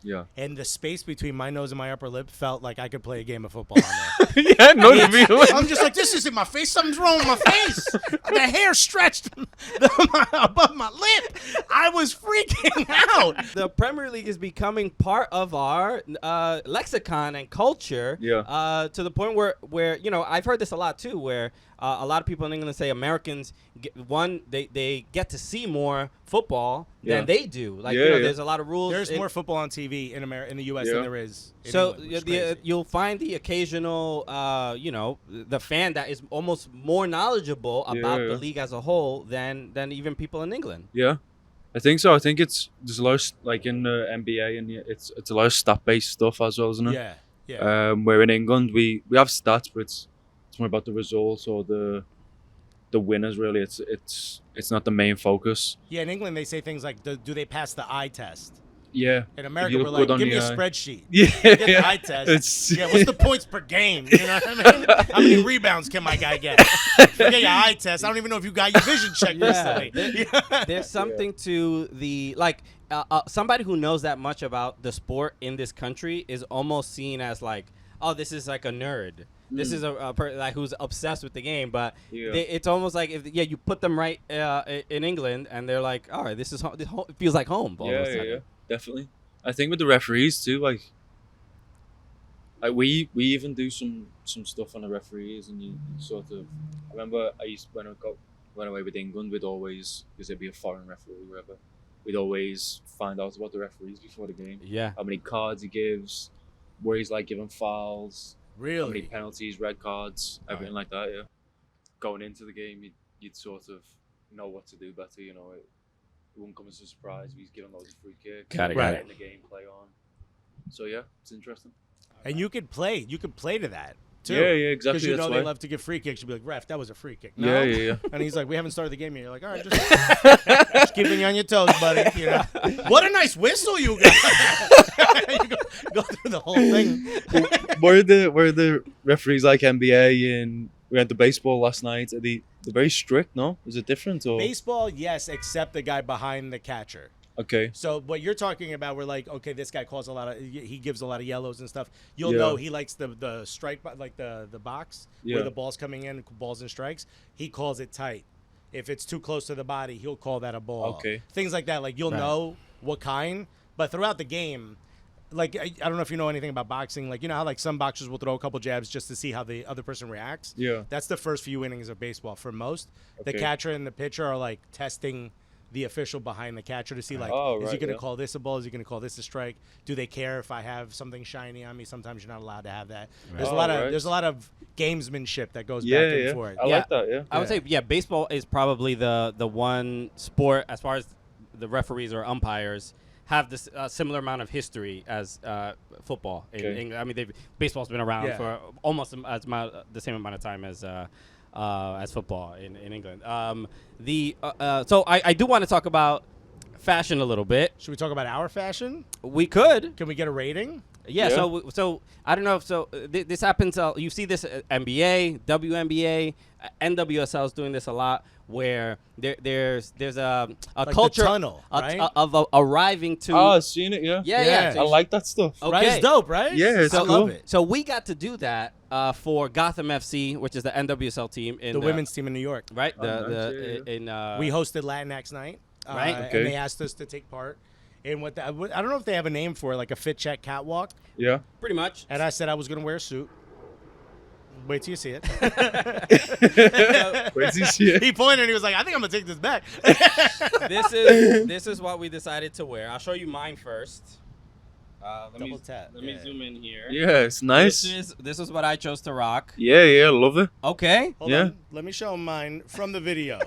Yeah. And the space between my nose and my upper lip felt like I could play a game of football on there. Yeah, no, to be I'm just like, this isn't my face. Something's wrong with my face. The hair stretched above my lip. I was freaking out. The Premier League is becoming part of our lexicon and culture. Yeah. To the point where I've heard this a lot too, where a lot of people in England say Americans they get to see more football than they do. Like there's a lot of rules. There's more football on TV in the U.S. than there is in so England, you'll find the occasional the fan that is almost more knowledgeable about the league as a whole than even people in England. Yeah, I think so. I think there's a lot of, like in the NBA, and it's a lot of stat-based stuff as well, isn't it? Yeah. Where in England we have stats, but it's more about the results or the winners. Really, it's not the main focus. Yeah, in England they say things like, do they pass the eye test? Yeah. In America, we're like, give me a spreadsheet. Yeah. Get the eye test. What's the points per game? You know what I mean? How many rebounds can my guy get? Forget your eye test. I don't even know if you got your vision checked recently. There's something to the, like, somebody who knows that much about the sport in this country is almost seen as like, oh, this is like a nerd. This is a person like who's obsessed with the game, but it's almost like you put them right in England, and they're like, all right, this it feels like home. Yeah, definitely. I think with the referees too, like we even do some stuff on the referees, and you sort of. I remember went away with England, we'd always, because there'd be a foreign referee or whatever, we'd always find out about the referees before the game. Yeah. How many cards he gives, where he's like giving fouls. Really? How many penalties, red cards, everything like that, yeah. Going into the game, you'd sort of know what to do better, It wouldn't come as a surprise. He's giving loads of free kicks. Got it. Getting the game play on. So, yeah, it's interesting. And you could play to that, too. Yeah, exactly. Because they love to give free kicks. You'd be like, ref, that was a free kick. No? Yeah. And he's like, we haven't started the game yet. You're like, all right, just keeping you on your toes, buddy. What a nice whistle you got. You go through the whole thing. Were the referees like NBA, and we went to baseball last night? They're very strict, no? Is it different? Or? Baseball, yes, except the guy behind the catcher. Okay. So what you're talking about, we're like, okay, this guy calls he gives a lot of yellows and stuff. You'll know he likes the strike, like the box where the ball's coming in, balls and strikes. He calls it tight. If it's too close to the body, he'll call that a ball. Okay. Things like that, like you'll know what kind. But throughout the game, like I don't know if you know anything about boxing. Like how like some boxers will throw a couple jabs just to see how the other person reacts. Yeah. That's the first few innings of baseball for most. Okay. The catcher and the pitcher are like testing the official behind the catcher to see, like, is he going to call this a ball? Is he going to call this a strike? Do they care if I have something shiny on me? Sometimes you're not allowed to have that. Right. There's a lot of gamesmanship that goes back and forth. I like that. Yeah, I would say baseball is probably the one sport, as far as the referees or umpires have this similar amount of history as football. Okay. I mean, baseball's been around for almost the same amount of time as football in England. So I do want to talk about fashion a little bit. Should we talk about our fashion? We could. Can we get a rating? Yeah. So I don't know if this happens. You see this at NBA, WNBA, NWSL is doing this a lot, where there's a like culture the tunnel, right? of arriving to. Oh, I've seen it. Yeah. Yeah. I like that stuff. Okay. Right? It's dope, right? Yeah, it's I cool. love it. So we got to do that for Gotham FC, which is the NWSL team in the women's team in New York. Right. We hosted Latinx night. Right. And they asked us to take part in I don't know if they have a name for it, like a fit check catwalk. Yeah. Pretty much. And I said I was going to wear a suit. Wait till you see it. Wait till you see it. He pointed and he was like, I think I'm going to take this back. This is what we decided to wear. I'll show you mine first. Let me zoom in here. Yeah, it's nice. This is what I chose to rock. Yeah, love it. Okay. Hold on. Let me show him mine from the video.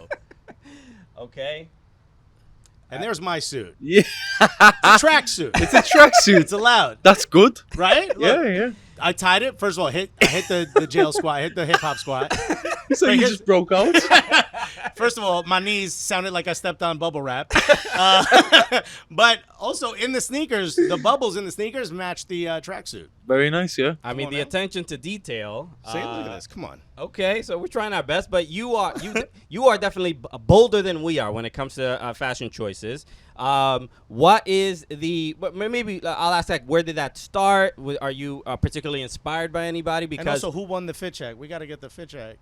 Okay. And there's my suit. Yeah. It's a tracksuit. It's a tracksuit. It's allowed. That's good. Right? Look, Yeah. I tied it. First of all, I hit the jail squat. I hit the hip hop squat. So you just broke out? First of all, my knees sounded like I stepped on bubble wrap. But also in the sneakers, the bubbles in the sneakers match the tracksuit. Very nice, yeah. I mean, the attention to detail. See, look at this. Come on. Okay, so we're trying our best, but you are definitely bolder than we are when it comes to fashion choices. What is the? But maybe I'll ask, like, where did that start? Are you particularly inspired by anybody? Because and also, who won the fit check? We got to get the fit check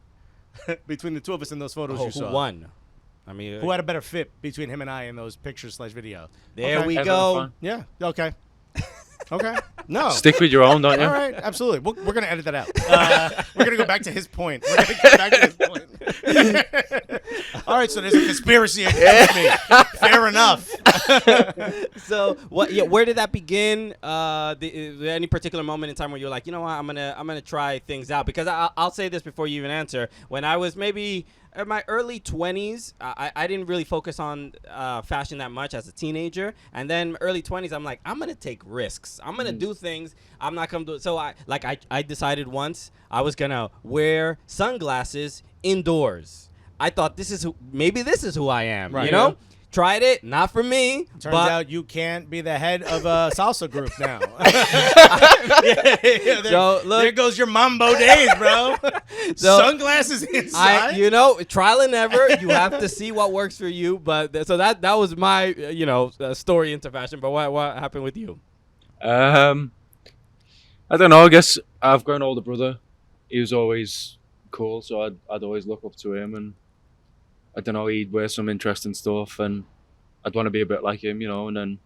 between the two of us in those photos you saw. Who won? I mean, who had a better fit between him and I in those pictures/video? There we go. Yeah. Okay. Okay. No. Stick with your own, don't you? All right. Absolutely. We're going to edit that out. We're going to go back to his point. We're going to get back to his point. All right. So there's a conspiracy against me. Fair enough. So what? Yeah. Where did that begin? Is there any particular moment in time where you're like, you know what, I'm gonna try things out? Because I'll say this before you even answer. When I was maybe in my early 20s, I didn't really focus on fashion that much as a teenager. And then early 20s, I'm like, I'm going to take risks. I'm going to do things. I'm not going to do it. So I decided once I was going to wear sunglasses indoors. I thought maybe this is who I am, right, you know? Yeah. Tried it, not for me. Turns out you can't be the head of a salsa group now. So, look, there goes your mambo days, bro. So, sunglasses inside. Trial and error. You have to see what works for you. But so that was my story into fashion. But what happened with you? I don't know. I guess I've got an older brother. He was always cool, so I'd always look up to him, and I don't know, he'd wear some interesting stuff, and I'd want to be a bit like him, and then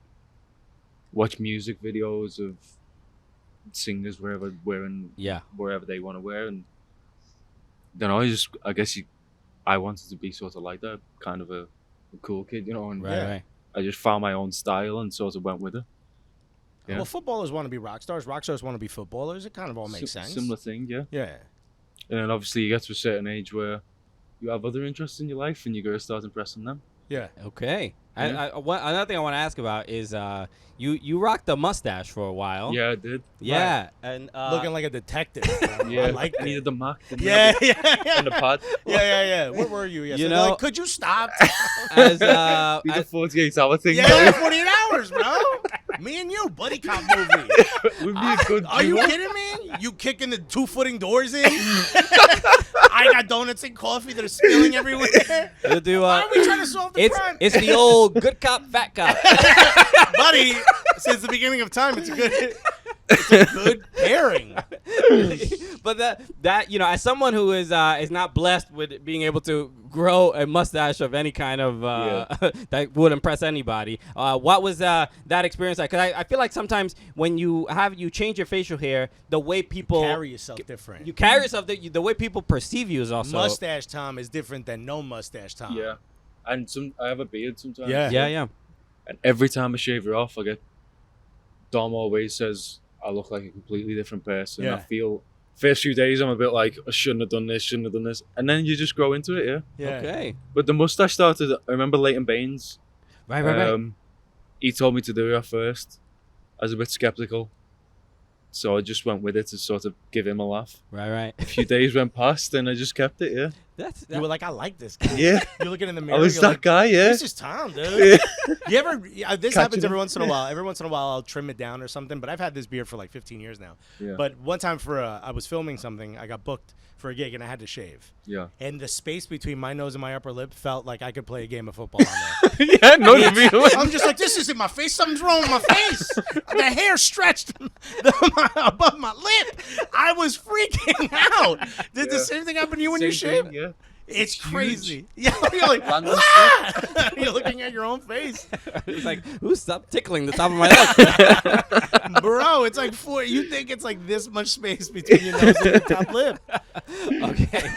watch music videos of singers wherever they want to wear, and I don't know, I wanted to be sort of like that, kind of a cool kid, and right. I just found my own style and sort of went with it. Yeah. Well, footballers want to be rock stars want to be footballers. It kind of all makes sense. Similar thing, yeah. Yeah. And then obviously you get to a certain age where you have other interests in your life, and you got to start impressing them. Yeah. Okay. Yeah. Another thing I want to ask about is you rocked a mustache for a while. Yeah, I did. Yeah, right. And looking like a detective. Yeah, I like I needed the Mac. Yeah. And the pad. Yeah. Where were you yesterday? Like, could you stop? As the 48-hour thing. Yeah, 48 hours, bro. Me and you, buddy cop movie. Would be a good. Are you kidding me? You kicking the 2-footing doors in? I got donuts and coffee that are spilling everywhere. We'll do, why are we trying to solve the crime? It's the old good cop, fat cop. Buddy, since the beginning of time, it's a good pairing. But that as someone who is not blessed with being able to grow a mustache of any kind of that would impress anybody, what was that experience like? Because I feel like sometimes when you change your facial hair, the way people carry yourself different. You carry yourself the way people perceive you is also. Mustache Tom is different than no mustache Tom. Yeah, and I have a beard sometimes. Yeah. And every time I shave it off, Dom always says I look like a completely different person. Yeah. I feel first few days I'm a bit like I shouldn't have done this, and then you just grow into it. Yeah. Okay. But the mustache started. I remember Leighton Baines. Right. He told me to do it at first. I was a bit skeptical, so I just went with it to sort of give him a laugh. Right. A few days went past, and I just kept it. Yeah. You were like, I like this guy. Yeah. You're looking in the mirror. I was that guy. Yeah. This is Tom, dude. You ever? This happens Catching every once in a while. Every once in a while, I'll trim it down or something. But I've had this beard for like 15 years now. Yeah. But one time I was filming something. I got booked for a gig and I had to shave. Yeah. And the space between my nose and my upper lip felt like I could play a game of football on there. Yeah. No. I'm just like, this isn't my face. Something's wrong with my face. The hair stretched above my lip. I was freaking out. Did the same thing happen to you when you shaved? Yeah. It's crazy. Huge. Yeah, you're like, ah! You're looking at your own face. It's like, stop tickling the top of my lip. Bro, it's like you think it's like this much space between your nose and your top lip. Okay.